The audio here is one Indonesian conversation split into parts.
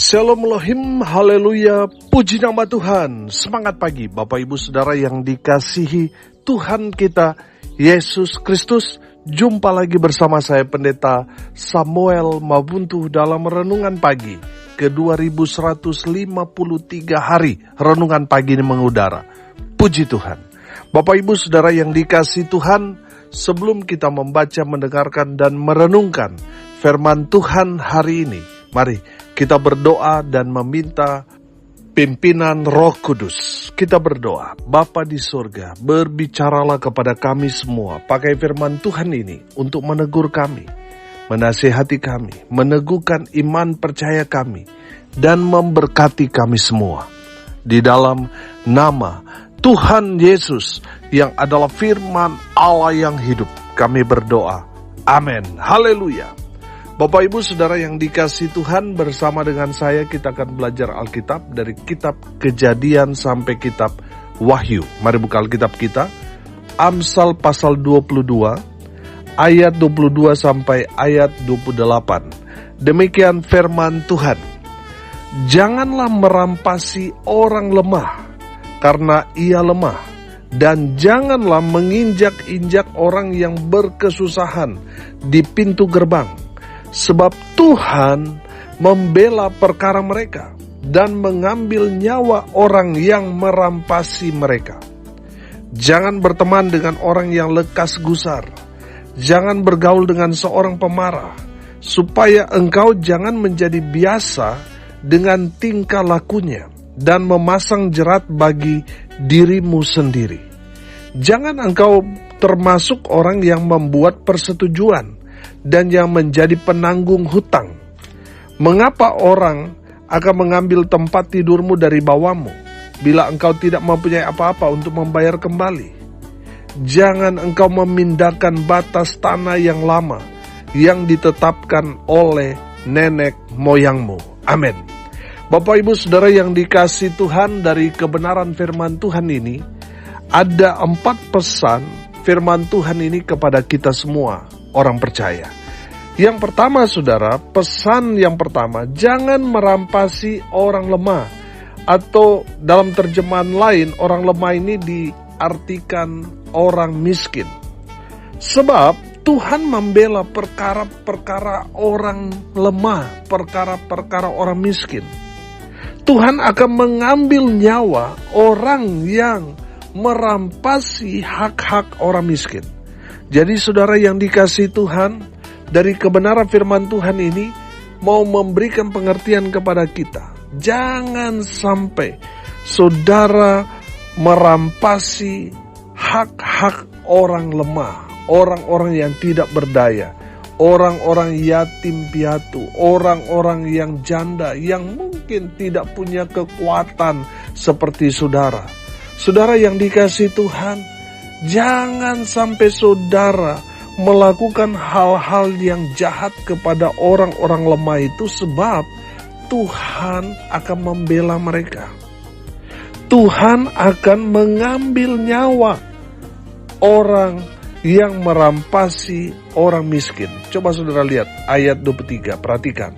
Shalom Elohim, haleluya, puji nama Tuhan. Semangat pagi Bapak Ibu Saudara yang dikasihi Tuhan kita Yesus Kristus. Jumpa lagi bersama saya Pendeta Samuel Mabuntu dalam Renungan Pagi ke 2153 hari Renungan Pagi ini mengudara. Puji Tuhan. Bapak Ibu Saudara yang dikasihi Tuhan, sebelum kita membaca, mendengarkan dan merenungkan firman Tuhan hari ini, mari kita berdoa dan meminta pimpinan Roh Kudus. Kita berdoa, Bapa di surga, berbicaralah kepada kami semua. Pakai firman Tuhan ini untuk menegur kami, menasihati kami, meneguhkan iman percaya kami, dan memberkati kami semua. Di dalam nama Tuhan Yesus yang adalah firman Allah yang hidup, kami berdoa. Amin. Haleluya. Bapak Ibu Saudara yang dikasihi Tuhan, bersama dengan saya kita akan belajar Alkitab dari kitab Kejadian sampai kitab Wahyu. Mari buka Alkitab kita, Amsal pasal 22, ayat 22 sampai ayat 28. Demikian firman Tuhan. Janganlah merampasi orang lemah, karena ia lemah. Dan janganlah menginjak-injak orang yang berkesusahan di pintu gerbang. Sebab Tuhan membela perkara mereka dan mengambil nyawa orang yang merampasi mereka. Jangan berteman dengan orang yang lekas gusar. Jangan bergaul dengan seorang pemarah, supaya engkau jangan menjadi biasa dengan tingkah lakunya dan memasang jerat bagi dirimu sendiri. Jangan engkau termasuk orang yang membuat persetujuan dan yang menjadi penanggung hutang. Mengapa orang akan mengambil tempat tidurmu dari bawahmu, bila engkau tidak mempunyai apa-apa untuk membayar kembali? Jangan engkau memindahkan batas tanah yang lama, yang ditetapkan oleh nenek moyangmu. Amin. Bapak Ibu Saudara yang dikasihi Tuhan, dari kebenaran firman Tuhan ini, ada 4 pesan firman Tuhan ini kepada kita semua orang percaya. Yang pertama saudara, pesan yang pertama, jangan merampasi orang lemah. Atau dalam terjemahan lain, orang lemah ini diartikan orang miskin. Sebab Tuhan membela perkara-perkara orang lemah, perkara-perkara orang miskin. Tuhan akan mengambil nyawa orang yang merampasi hak-hak orang miskin. Jadi saudara yang dikasihi Tuhan, dari kebenaran firman Tuhan ini mau memberikan pengertian kepada kita. Jangan sampai saudara merampasi hak-hak orang lemah, orang-orang yang tidak berdaya, orang-orang yatim piatu, orang-orang yang janda, yang mungkin tidak punya kekuatan seperti saudara. Saudara yang dikasihi Tuhan, jangan sampai saudara melakukan hal-hal yang jahat kepada orang-orang lemah itu, sebab Tuhan akan membela mereka. Tuhan akan mengambil nyawa orang yang merampasi orang miskin. Coba saudara lihat ayat 23, perhatikan.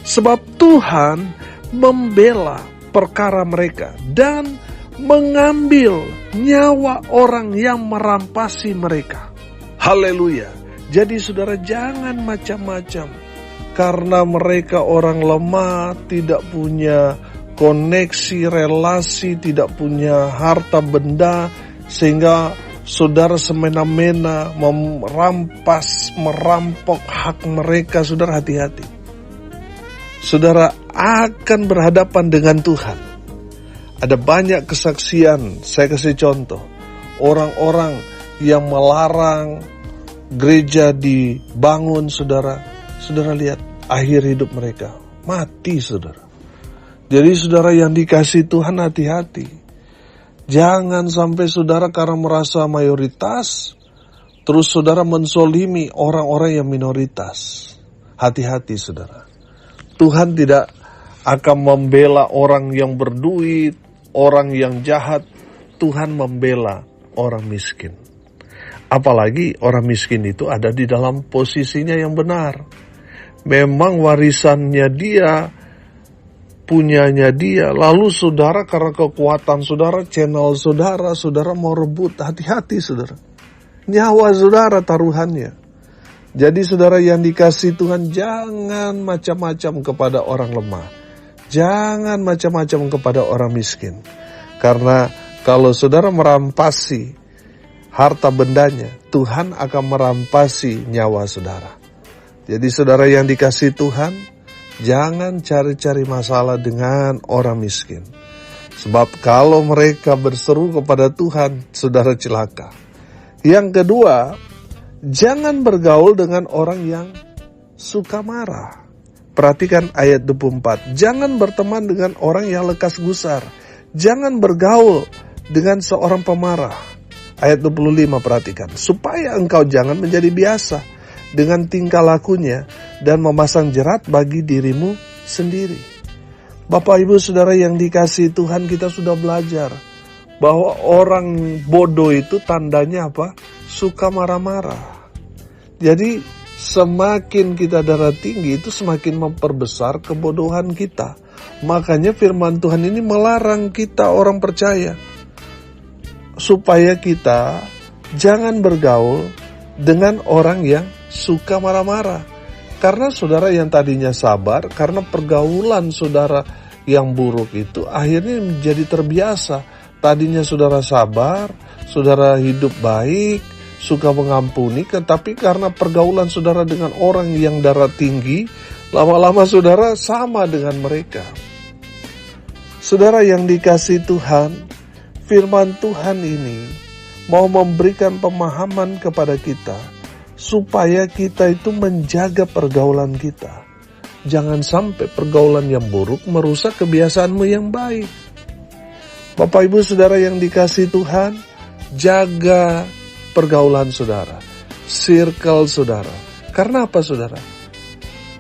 Sebab Tuhan membela perkara mereka dan mengambil nyawa orang yang merampasi mereka. Haleluya. Jadi saudara jangan macam-macam. Karena mereka orang lemah, tidak punya koneksi, relasi, tidak punya harta benda, sehingga saudara semena-mena merampok hak mereka. Saudara hati-hati. Saudara akan berhadapan dengan Tuhan. Ada banyak kesaksian, saya kasih contoh. Orang-orang yang melarang gereja dibangun, saudara lihat akhir hidup mereka, mati saudara. Jadi saudara yang dikasihi Tuhan, hati-hati. Jangan sampai saudara karena merasa mayoritas, terus saudara mensolimi orang-orang yang minoritas. Hati-hati saudara. Tuhan tidak akan membela orang yang berduit, orang yang jahat. Tuhan membela orang miskin. Apalagi orang miskin itu ada di dalam posisinya yang benar. Memang warisannya dia punyanya dia. Lalu saudara karena kekuatan saudara, channel saudara, saudara mau rebut. Hati-hati saudara. Nyawa saudara taruhannya. Jadi saudara yang dikasihi Tuhan, jangan macam-macam kepada orang lemah. Jangan macam-macam kepada orang miskin. Karena kalau saudara merampasi harta bendanya, Tuhan akan merampasi nyawa saudara. Jadi saudara yang dikasihi Tuhan, jangan cari-cari masalah dengan orang miskin. Sebab kalau mereka berseru kepada Tuhan, saudara celaka. Yang kedua, jangan bergaul dengan orang yang suka marah. Perhatikan ayat 24. Jangan berteman dengan orang yang lekas gusar. Jangan bergaul dengan seorang pemarah. Ayat 25 perhatikan. Supaya engkau jangan menjadi biasa dengan tingkah lakunya dan memasang jerat bagi dirimu sendiri. Bapak Ibu Saudara yang dikasihi Tuhan, kita sudah belajar bahwa orang bodoh itu tandanya apa? Suka marah-marah. Jadi semakin kita darah tinggi itu semakin memperbesar kebodohan kita. Makanya firman Tuhan ini melarang kita orang percaya supaya kita jangan bergaul dengan orang yang suka marah-marah. Karena saudara yang tadinya sabar, karena pergaulan saudara yang buruk itu akhirnya menjadi terbiasa. Tadinya saudara sabar, saudara hidup baik, suka mengampuni, tetapi karena pergaulan saudara dengan orang yang darah tinggi, lama-lama saudara sama dengan mereka. Saudara yang dikasihi Tuhan, firman Tuhan ini mau memberikan pemahaman kepada kita supaya kita itu menjaga pergaulan kita. Jangan sampai pergaulan yang buruk merusak kebiasaanmu yang baik. Bapak Ibu Saudara yang dikasihi Tuhan, jaga pergaulan saudara, circle saudara. Karena apa saudara?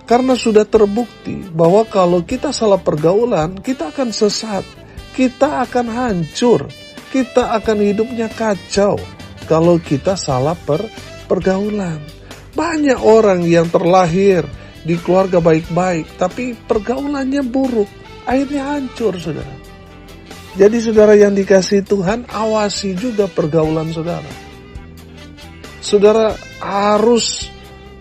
Karena sudah terbukti bahwa kalau kita salah pergaulan, kita akan sesat, kita akan hancur, kita akan hidupnya kacau kalau kita salah pergaulan. Banyak orang yang terlahir di keluarga baik-baik, tapi pergaulannya buruk, akhirnya hancur saudara. Jadi saudara yang dikasihi Tuhan, awasi juga pergaulan saudara. Saudara harus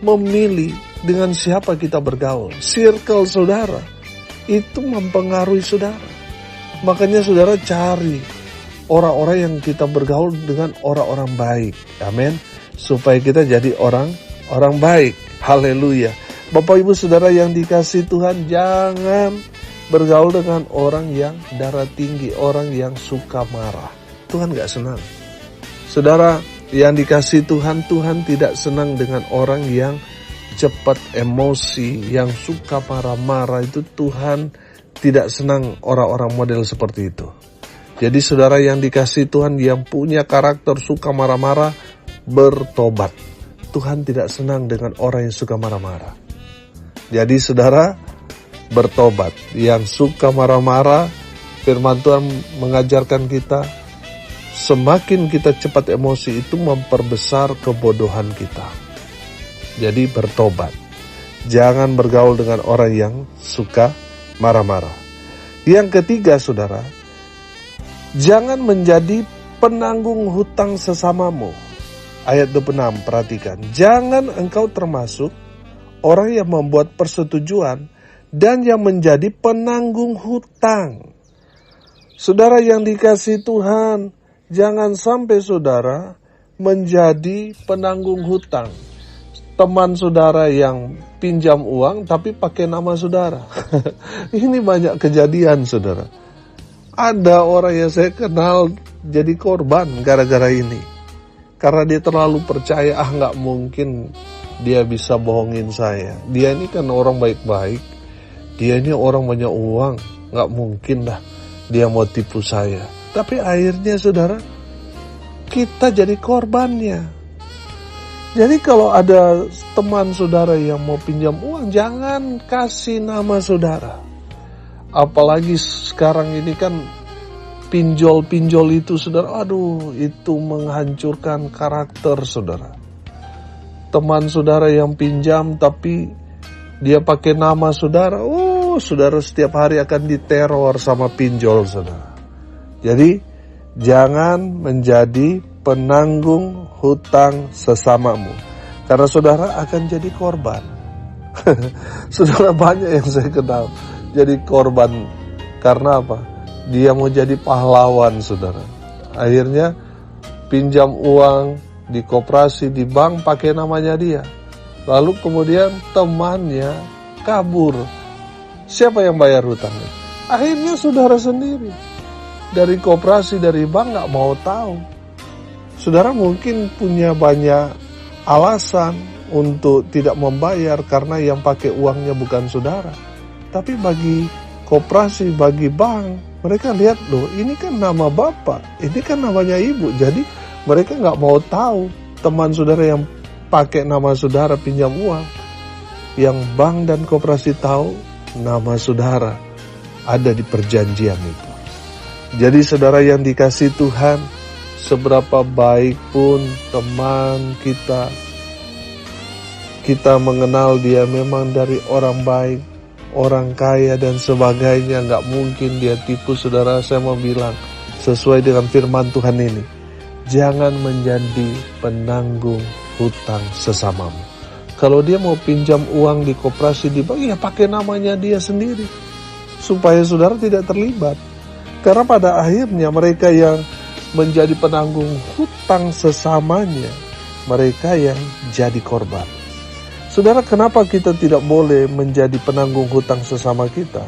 memilih dengan siapa kita bergaul. Circle saudara itu mempengaruhi saudara. Makanya saudara cari orang-orang yang kita bergaul dengan orang-orang baik. Amin. Supaya kita jadi orang baik. Haleluya. Bapak Ibu Saudara yang dikasihi Tuhan, jangan bergaul dengan orang yang darah tinggi, orang yang suka marah. Tuhan gak senang. Saudara yang dikasihi Tuhan, Tuhan tidak senang dengan orang yang cepat emosi, yang suka marah-marah. Itu Tuhan tidak senang orang-orang model seperti itu. Jadi saudara yang dikasihi Tuhan, yang punya karakter suka marah-marah, bertobat. Tuhan tidak senang dengan orang yang suka marah-marah. Jadi saudara, bertobat. Yang suka marah-marah, firman Tuhan mengajarkan kita, semakin kita cepat emosi itu memperbesar kebodohan kita. Jadi bertobat. Jangan bergaul dengan orang yang suka marah-marah. Yang ketiga saudara, jangan menjadi penanggung hutang sesamamu. Ayat 26, perhatikan. Jangan engkau termasuk orang yang membuat persetujuan dan yang menjadi penanggung hutang. Saudara yang dikasihi Tuhan, jangan sampai saudara menjadi penanggung hutang. Teman saudara yang pinjam uang tapi pakai nama saudara. Ini banyak kejadian saudara. Ada orang yang saya kenal jadi korban gara-gara ini. Karena dia terlalu percaya, gak mungkin dia bisa bohongin saya. Dia ini kan orang baik-baik. Dia ini orang banyak uang. Gak mungkin dah dia mau tipu saya. Tapi akhirnya saudara, kita jadi korbannya. Jadi kalau ada teman saudara yang mau pinjam uang, jangan kasih nama saudara. Apalagi sekarang ini kan pinjol-pinjol itu saudara, aduh itu menghancurkan karakter saudara. Teman saudara yang pinjam tapi dia pakai nama saudara, saudara setiap hari akan diteror sama pinjol, saudara. Jadi, jangan menjadi penanggung hutang sesamamu. Karena saudara akan jadi korban. Saudara, banyak yang saya kenal jadi korban. Karena apa? Dia mau jadi pahlawan, saudara. Akhirnya pinjam uang di koperasi, di bank pakai namanya dia. Lalu kemudian temannya kabur. Siapa yang bayar hutangnya? Akhirnya saudara sendiri. Dari koperasi, dari bank gak mau tahu. Saudara mungkin punya banyak alasan untuk tidak membayar karena yang pakai uangnya bukan saudara. Tapi bagi koperasi, bagi bank, mereka lihat, loh ini kan nama bapak, ini kan namanya ibu. Jadi mereka gak mau tahu teman saudara yang pakai nama saudara pinjam uang. Yang bank dan koperasi tahu nama saudara ada di perjanjian itu. Jadi saudara yang dikasihi Tuhan, seberapa baik pun teman kita mengenal dia memang dari orang baik, orang kaya dan sebagainya, gak mungkin dia tipu, saudara. Saya mau bilang, sesuai dengan firman Tuhan ini, jangan menjadi penanggung hutang sesamamu. Kalau dia mau pinjam uang di koperasi, di bank, ya pakai namanya dia sendiri, supaya saudara tidak terlibat. Karena pada akhirnya mereka yang menjadi penanggung hutang sesamanya, mereka yang jadi korban. Saudara, kenapa kita tidak boleh menjadi penanggung hutang sesama kita?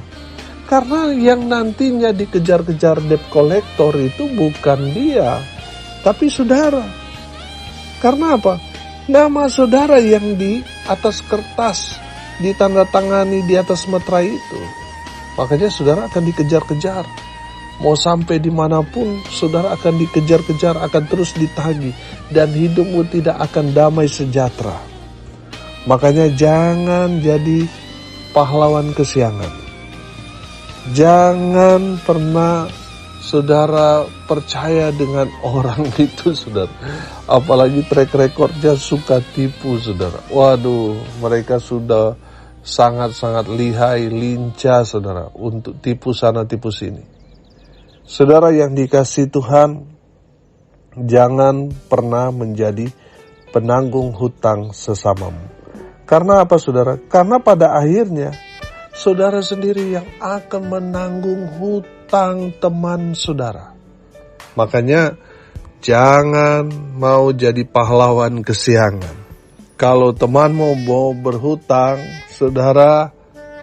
Karena yang nantinya dikejar-kejar debt collector itu bukan dia, tapi saudara. Karena apa? Nama saudara yang di atas kertas, ditandatangani di atas meterai itu. Makanya saudara akan dikejar-kejar. Mau sampai dimanapun, saudara akan dikejar-kejar, akan terus ditagih. Dan hidupmu tidak akan damai sejahtera. Makanya jangan jadi pahlawan kesiangan. Jangan pernah saudara percaya dengan orang itu, saudara. Apalagi track recordnya suka tipu, saudara. Waduh, mereka sudah sangat-sangat lihai, lincah, saudara, untuk tipu sana, tipu sini. Saudara yang dikasihi Tuhan, jangan pernah menjadi penanggung hutang sesamamu. Karena apa, saudara? Karena pada akhirnya saudara sendiri yang akan menanggung hutang teman saudara. Makanya jangan mau jadi pahlawan kesiangan. Kalau teman mau berhutang, saudara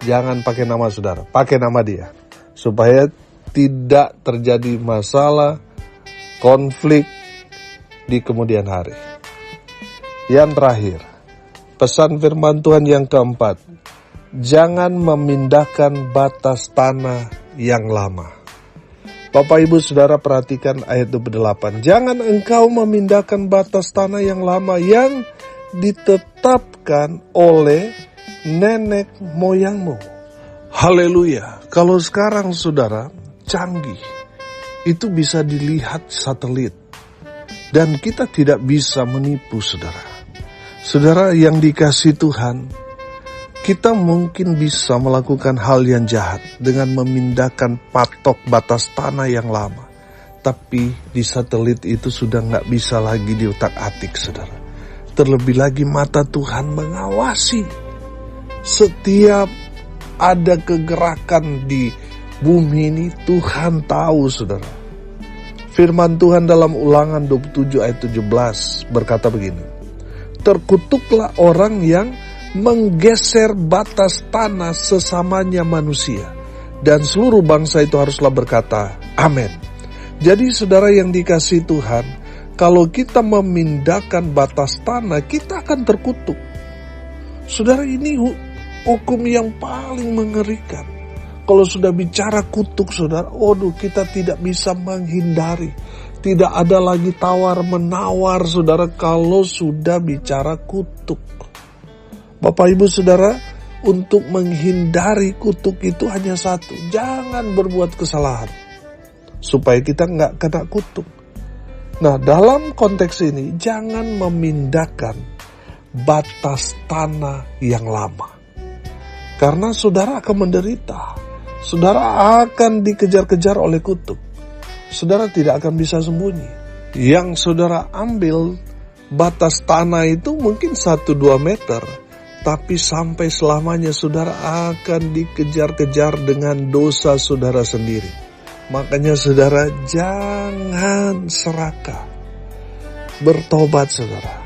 jangan pakai nama saudara, pakai nama dia. Supaya tidak terjadi masalah, konflik di kemudian hari. Yang terakhir, pesan firman Tuhan yang keempat, jangan memindahkan batas tanah yang lama. Bapak Ibu Saudara perhatikan ayat 28. Jangan engkau memindahkan batas tanah yang lama yang ditetapkan oleh nenek moyangmu. Haleluya. Kalau sekarang saudara canggih, itu bisa dilihat satelit. Dan kita tidak bisa menipu, saudara. Saudara yang dikasihi Tuhan, kita mungkin bisa melakukan hal yang jahat dengan memindahkan patok batas tanah yang lama. Tapi di satelit itu sudah gak bisa lagi diutak-atik, saudara. Terlebih lagi mata Tuhan mengawasi setiap ada kegerakan di bumi ini. Tuhan tahu, saudara. Firman Tuhan dalam Ulangan 27 ayat 17 berkata begini. Terkutuklah orang yang menggeser batas tanah sesamanya manusia. Dan seluruh bangsa itu haruslah berkata, amin. Jadi saudara yang dikasihi Tuhan, kalau kita memindahkan batas tanah, kita akan terkutuk. Saudara, ini hukum yang paling mengerikan. Kalau sudah bicara kutuk, saudara, kita tidak bisa menghindari. Tidak ada lagi tawar-menawar, saudara, kalau sudah bicara kutuk. Bapak Ibu Saudara, untuk menghindari kutuk itu hanya satu. Jangan berbuat kesalahan, supaya kita nggak kena kutuk. Nah, dalam konteks ini, jangan memindahkan batas tanah yang lama. Karena saudara akan menderita. Saudara akan dikejar-kejar oleh kutuk. Saudara tidak akan bisa sembunyi. Yang saudara ambil batas tanah itu mungkin 1-2 meter. Tapi sampai selamanya saudara akan dikejar-kejar dengan dosa saudara sendiri. Makanya saudara jangan serakah. Bertobat saudara.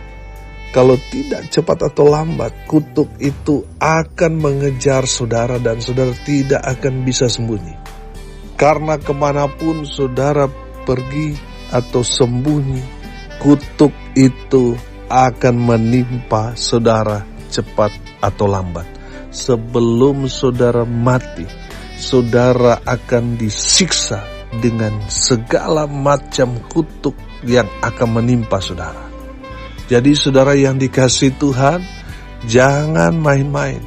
Kalau tidak cepat atau lambat, kutuk itu akan mengejar saudara dan saudara tidak akan bisa sembunyi. Karena kemanapun saudara pergi atau sembunyi, kutuk itu akan menimpa saudara cepat atau lambat. Sebelum saudara mati, saudara akan disiksa dengan segala macam kutuk yang akan menimpa saudara. Jadi saudara yang dikasihi Tuhan, jangan main-main.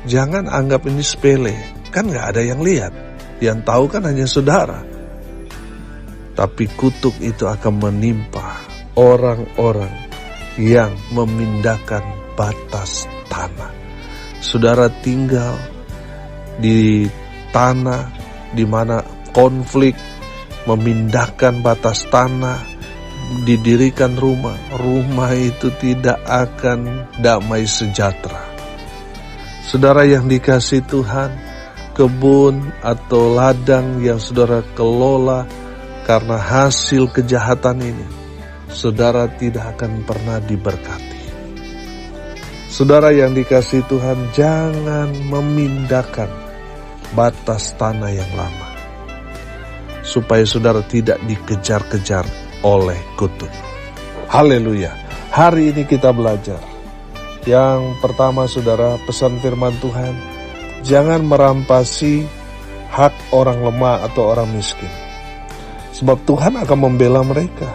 Jangan anggap ini sepele. Kan gak ada yang lihat. Yang tahu kan hanya saudara. Tapi kutuk itu akan menimpa orang-orang yang memindahkan batas tanah. Saudara tinggal di tanah di mana konflik memindahkan batas tanah, didirikan rumah itu tidak akan damai sejahtera. Saudara yang dikasihi Tuhan, kebun atau ladang yang saudara kelola karena hasil kejahatan ini, saudara tidak akan pernah diberkati. Saudara yang dikasihi Tuhan, jangan memindahkan batas tanah yang lama, supaya saudara tidak dikejar-kejar oleh kutuk. Haleluya. Hari ini kita belajar. Yang pertama saudara, pesan firman Tuhan, jangan merampasi hak orang lemah atau orang miskin. Sebab Tuhan akan membela mereka.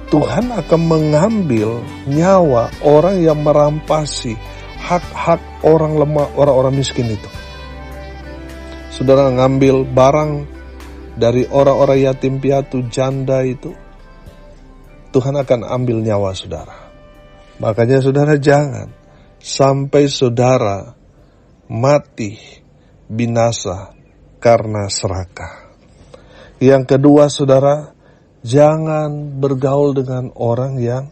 Tuhan akan mengambil nyawa orang yang merampasi hak-hak orang lemah, orang-orang miskin itu. Saudara ngambil barang dari orang-orang yatim piatu, janda itu, Tuhan akan ambil nyawa saudara. Makanya saudara jangan sampai saudara mati binasa karena serakah. Yang kedua saudara, jangan bergaul dengan orang yang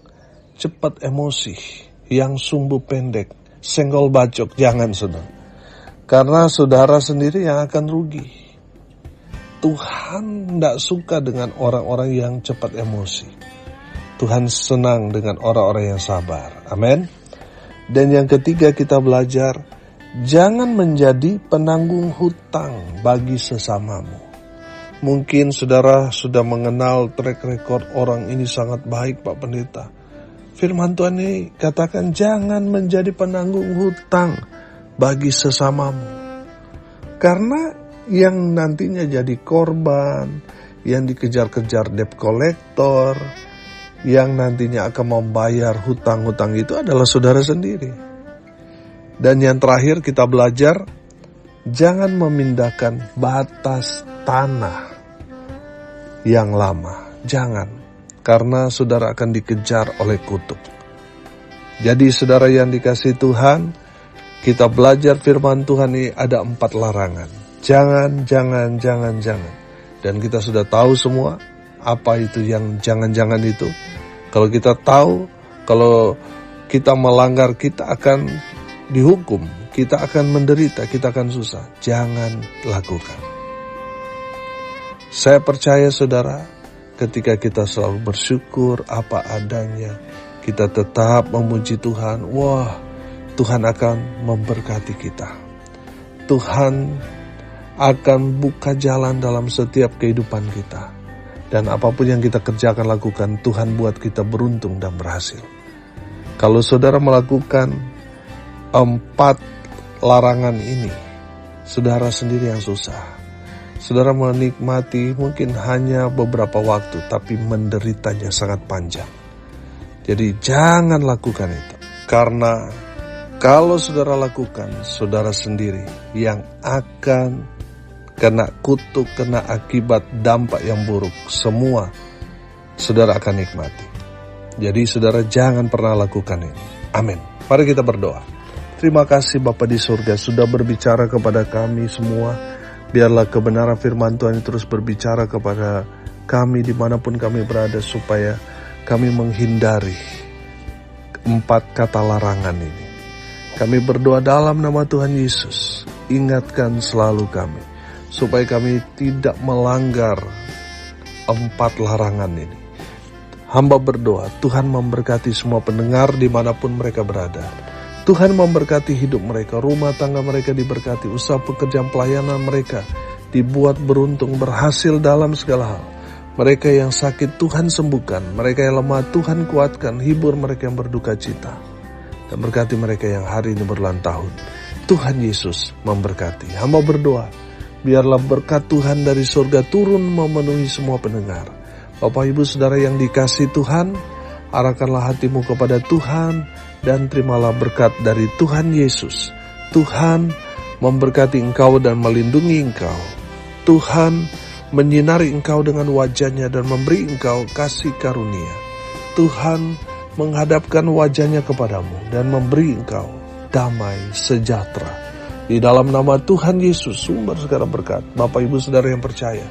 cepat emosi, yang sumbu pendek, senggol bacok. Jangan saudara. Karena saudara sendiri yang akan rugi. Tuhan tidak suka dengan orang-orang yang cepat emosi. Tuhan senang dengan orang-orang yang sabar. Amin. Dan yang ketiga kita belajar, jangan menjadi penanggung hutang bagi sesamamu. Mungkin saudara sudah mengenal track record orang ini sangat baik Pak Pendeta. Firman Tuhan ini katakan jangan menjadi penanggung hutang bagi sesamamu. Karena yang nantinya jadi korban, yang dikejar-kejar debt collector, yang nantinya akan membayar hutang-hutang itu adalah saudara sendiri. Dan yang terakhir kita belajar, jangan memindahkan batas tanah yang lama. Jangan, karena saudara akan dikejar oleh kutuk. Jadi saudara yang dikasihi Tuhan, kita belajar firman Tuhan ini ada 4 larangan. Jangan. Dan kita sudah tahu semua apa itu yang jangan-jangan itu. Kalau kita tahu, kalau kita melanggar, kita akan dihukum, kita akan menderita, kita akan susah. Jangan lakukan. Saya percaya saudara, ketika kita selalu bersyukur apa adanya, kita tetap memuji Tuhan, wah, Tuhan akan memberkati kita. Tuhan akan buka jalan dalam setiap kehidupan kita. Dan apapun yang kita kerjakan, lakukan, Tuhan buat kita beruntung dan berhasil. Kalau saudara melakukan 4 larangan ini, saudara sendiri yang susah. Saudara menikmati mungkin hanya beberapa waktu, tapi menderitanya sangat panjang. Jadi jangan lakukan itu. Karena kalau saudara lakukan, saudara sendiri yang akan kena kutuk, kena akibat dampak yang buruk. Semua saudara akan nikmati. Jadi saudara jangan pernah lakukan ini. Amin. Mari kita berdoa. Terima kasih Bapa di surga sudah berbicara kepada kami semua. Biarlah kebenaran firman Tuhan terus berbicara kepada kami dimanapun kami berada, supaya kami menghindari 4 kata larangan ini. Kami berdoa dalam nama Tuhan Yesus. Ingatkan selalu kami, supaya kami tidak melanggar 4 larangan ini. Hamba berdoa, Tuhan memberkati semua pendengar dimanapun mereka berada. Tuhan memberkati hidup mereka, rumah tangga mereka diberkati, usaha pekerjaan pelayanan mereka dibuat beruntung, berhasil dalam segala hal. Mereka yang sakit Tuhan sembuhkan, mereka yang lemah Tuhan kuatkan, hibur mereka yang berduka cita. Dan berkati mereka yang hari ini berulang tahun. Tuhan Yesus memberkati. Hamba berdoa, biarlah berkat Tuhan dari surga turun memenuhi semua pendengar. Bapak Ibu Saudara yang dikasihi Tuhan, arahkanlah hatimu kepada Tuhan dan terimalah berkat dari Tuhan Yesus. Tuhan memberkati engkau dan melindungi engkau. Tuhan menyinari engkau dengan wajahnya dan memberi engkau kasih karunia. Tuhan menghadapkan wajahnya kepadamu dan memberi engkau damai sejahtera. Di dalam nama Tuhan Yesus, sumber segala berkat, Bapak Ibu Saudara yang percaya,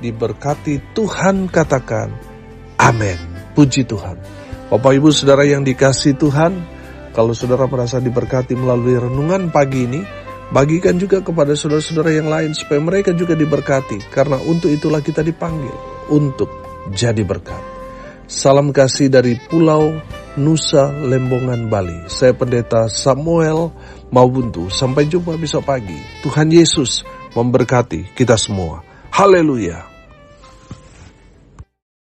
diberkati Tuhan, katakan amin. Puji Tuhan. Bapak Ibu Saudara yang dikasihi Tuhan, kalau saudara merasa diberkati melalui renungan pagi ini, bagikan juga kepada saudara-saudara yang lain supaya mereka juga diberkati, karena untuk itulah kita dipanggil untuk jadi berkat. Salam kasih dari Pulau Nusa Lembongan, Bali. Saya Pendeta Samuel Mawuntu. Sampai jumpa besok pagi. Tuhan Yesus memberkati kita semua. Haleluya.